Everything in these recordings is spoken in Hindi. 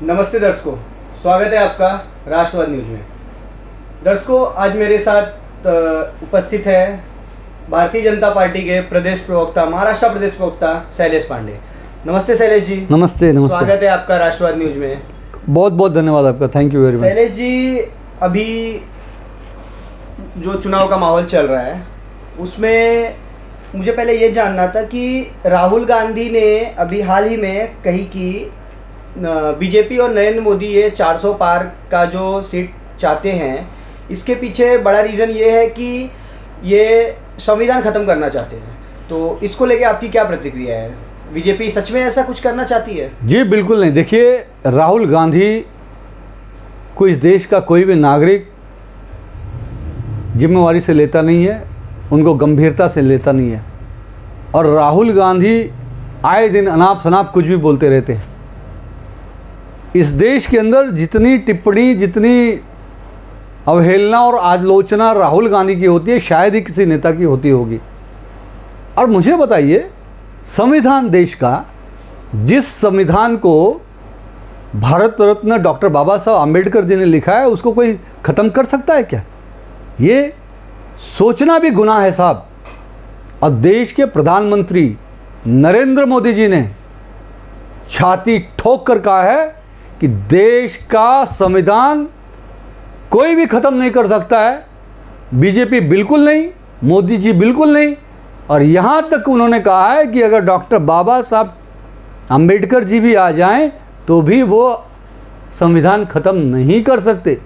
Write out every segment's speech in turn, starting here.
नमस्ते दर्शकों, स्वागत है आपका राष्ट्रवाद न्यूज में। दर्शकों, आज मेरे साथ उपस्थित है भारतीय जनता पार्टी के प्रदेश प्रवक्ता, महाराष्ट्र प्रदेश प्रवक्ता शैलेश पांडे। नमस्ते शैलेश जी। नमस्ते। स्वागत है आपका राष्ट्रवाद न्यूज में। बहुत बहुत धन्यवाद आपका, thank you very much. Shailesh ji, अभी जो चुनाव का माहौल चल रहा है उसमें मुझे पहले ये जानना था कि राहुल गांधी ने अभी हाल ही में कही कि बीजेपी और नरेंद्र मोदी ये 400 पार का जो सीट चाहते हैं, इसके पीछे बड़ा रीज़न ये है कि ये संविधान ख़त्म करना चाहते हैं। तो इसको लेके आपकी क्या प्रतिक्रिया है? बीजेपी सच में ऐसा कुछ करना चाहती है? जी बिल्कुल नहीं। देखिए, राहुल गांधी को इस देश का कोई भी नागरिक जिम्मेवारी से लेता नहीं है, उनको गंभीरता से लेता नहीं है। और राहुल गांधी आए दिन अनाप शनाप कुछ भी बोलते रहते हैं। इस देश के अंदर जितनी टिप्पणी, जितनी अवहेलना और आलोचना राहुल गांधी की होती है, शायद ही किसी नेता की होती होगी। और मुझे बताइए, संविधान देश का, जिस संविधान को भारत रत्न डॉक्टर बाबा साहब आम्बेडकर जी ने लिखा है, उसको कोई ख़त्म कर सकता है क्या? ये सोचना भी गुनाह है साहब। और देश के प्रधानमंत्री नरेंद्र मोदी जी ने छाती ठोक कर कहा है कि देश का संविधान कोई भी ख़त्म नहीं कर सकता है। बीजेपी बिल्कुल नहीं, मोदी जी बिल्कुल नहीं। और यहाँ तक उन्होंने कहा है कि अगर डॉक्टर बाबा साहब आम्बेडकर जी भी आ जाएं तो भी वो संविधान ख़त्म नहीं कर सकते।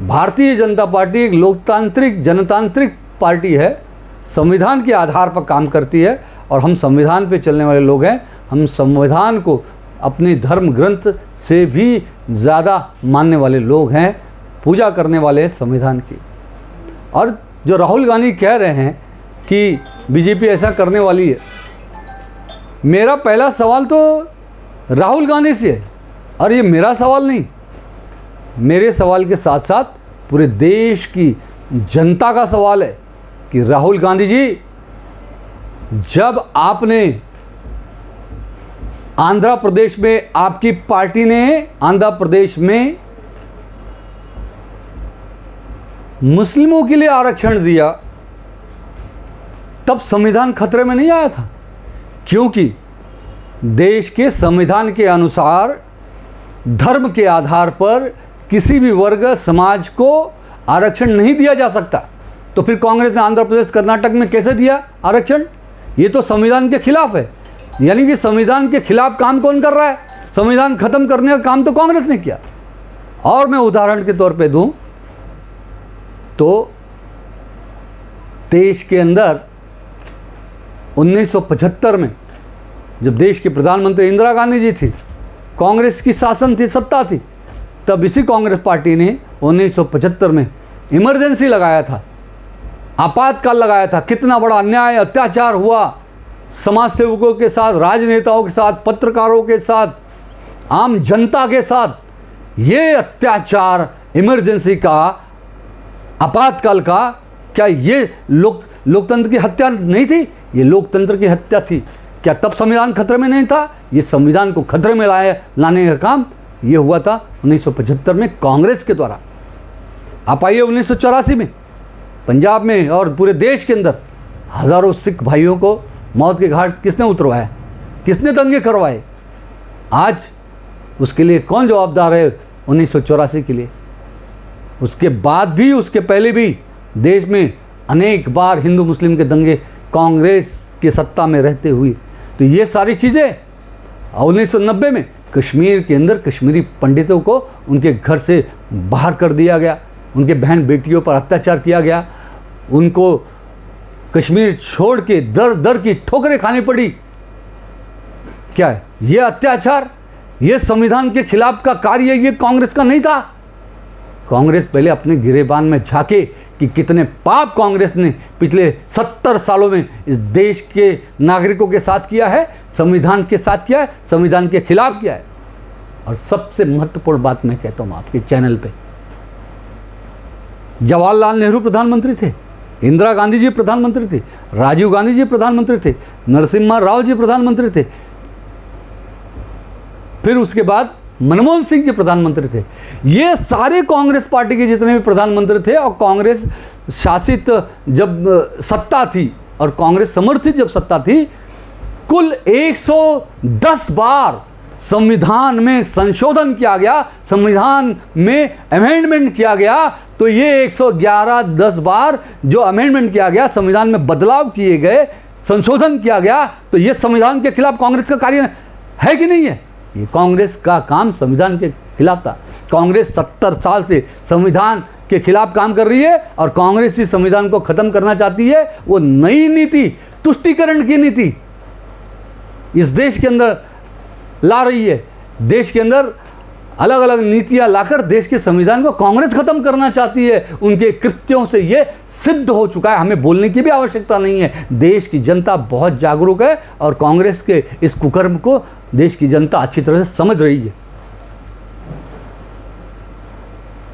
भारतीय जनता पार्टी एक लोकतांत्रिक, जनतांत्रिक पार्टी है, संविधान के आधार पर काम करती है। और हम संविधान पे चलने वाले लोग हैं। हम संविधान को अपने धर्म ग्रंथ से भी ज़्यादा मानने वाले लोग हैं, पूजा करने वाले संविधान की। और जो राहुल गांधी कह रहे हैं कि बीजेपी ऐसा करने वाली है, मेरा पहला सवाल तो राहुल गांधी से है। और ये मेरा सवाल नहीं, मेरे सवाल के साथ साथ पूरे देश की जनता का सवाल है कि राहुल गांधी जी, जब आपने आंध्र प्रदेश में, आपकी पार्टी ने आंध्र प्रदेश में मुस्लिमों के लिए आरक्षण दिया, तब संविधान खतरे में नहीं आया था। क्योंकि देश के संविधान के अनुसार धर्म के आधार पर किसी भी वर्ग, समाज को आरक्षण नहीं दिया जा सकता। तो फिर कांग्रेस ने आंध्र प्रदेश, कर्नाटक में कैसे दिया आरक्षण? ये तो संविधान के खिलाफ है। यानी कि संविधान के खिलाफ काम कौन कर रहा है? संविधान खत्म करने का काम तो कांग्रेस ने किया। और मैं उदाहरण के तौर पे दूं तो देश के अंदर 1975 में जब देश के प्रधानमंत्री इंदिरा गांधी जी थी, कांग्रेस की शासन थी, सत्ता थी, तब इसी कांग्रेस पार्टी ने 1975 में इमरजेंसी लगाया था, आपातकाल लगाया था। कितना बड़ा अन्याय, अत्याचार हुआ समाज सेवकों के साथ, राजनेताओं के साथ, पत्रकारों के साथ, आम जनता के साथ। ये अत्याचार, इमरजेंसी का, आपातकाल का, क्या ये लोकतंत्र की हत्या नहीं थी? ये लोकतंत्र की हत्या थी। क्या तब संविधान खतरे में नहीं था? ये संविधान को खतरे में लाने का काम ये हुआ था 1975 में कांग्रेस के द्वारा। आप आइए 1984 में पंजाब में और पूरे देश के अंदर हज़ारों सिख भाइयों को मौत के घाट किसने उतरवाया? किसने दंगे करवाए? आज उसके लिए कौन जवाबदार है? 1984 के लिए। उसके बाद भी, उसके पहले भी देश में अनेक बार हिंदू मुस्लिम के दंगे कांग्रेस की सत्ता में रहते हुए। तो ये सारी चीज़ें 1990 में कश्मीर के अंदर कश्मीरी पंडितों को उनके घर से बाहर कर दिया गया, उनके बहन बेटियों पर अत्याचार किया गया, उनको कश्मीर छोड़ के दर दर की ठोकरें खानी पड़ी। क्या है ये अत्याचार? ये संविधान के खिलाफ का कार्य ये कांग्रेस का नहीं था। कांग्रेस पहले अपने गिरेबान में झांके कि कितने पाप कांग्रेस ने पिछले 70 सालों में इस देश के नागरिकों के साथ किया है, संविधान के साथ किया है, संविधान के खिलाफ किया है। और सबसे महत्वपूर्ण बात मैं कहता हूँ आपके चैनल पे, जवाहरलाल नेहरू प्रधानमंत्री थे, इंदिरा गांधी जी प्रधानमंत्री थे, राजीव गांधी जी प्रधानमंत्री थे, नरसिम्हा राव जी प्रधानमंत्री थे, फिर उसके बाद मनमोहन सिंह जी प्रधानमंत्री थे, ये सारे कांग्रेस पार्टी के जितने भी प्रधानमंत्री थे और कांग्रेस शासित जब सत्ता थी और कांग्रेस समर्थित जब सत्ता थी, कुल 110 बार संविधान में संशोधन किया गया, संविधान में अमेंडमेंट किया गया। तो ये 111-10 बार जो अमेंडमेंट किया गया, संविधान में बदलाव किए गए, संशोधन किया गया, तो ये संविधान के खिलाफ कांग्रेस का कार्य है कि नहीं है? ये कांग्रेस का काम संविधान के खिलाफ था। कांग्रेस 70 साल से संविधान के खिलाफ काम कर रही है और कांग्रेस ही संविधान को खत्म करना चाहती है। वो नई नीति, तुष्टीकरण की नीति इस देश के अंदर ला रही है। देश के अंदर अलग अलग नीतियां लाकर देश के संविधान को कांग्रेस खत्म करना चाहती है। उनके कृत्यों से ये सिद्ध हो चुका है, हमें बोलने की भी आवश्यकता नहीं है। देश की जनता बहुत जागरूक है और कांग्रेस के इस कुकर्म को देश की जनता अच्छी तरह से समझ रही है।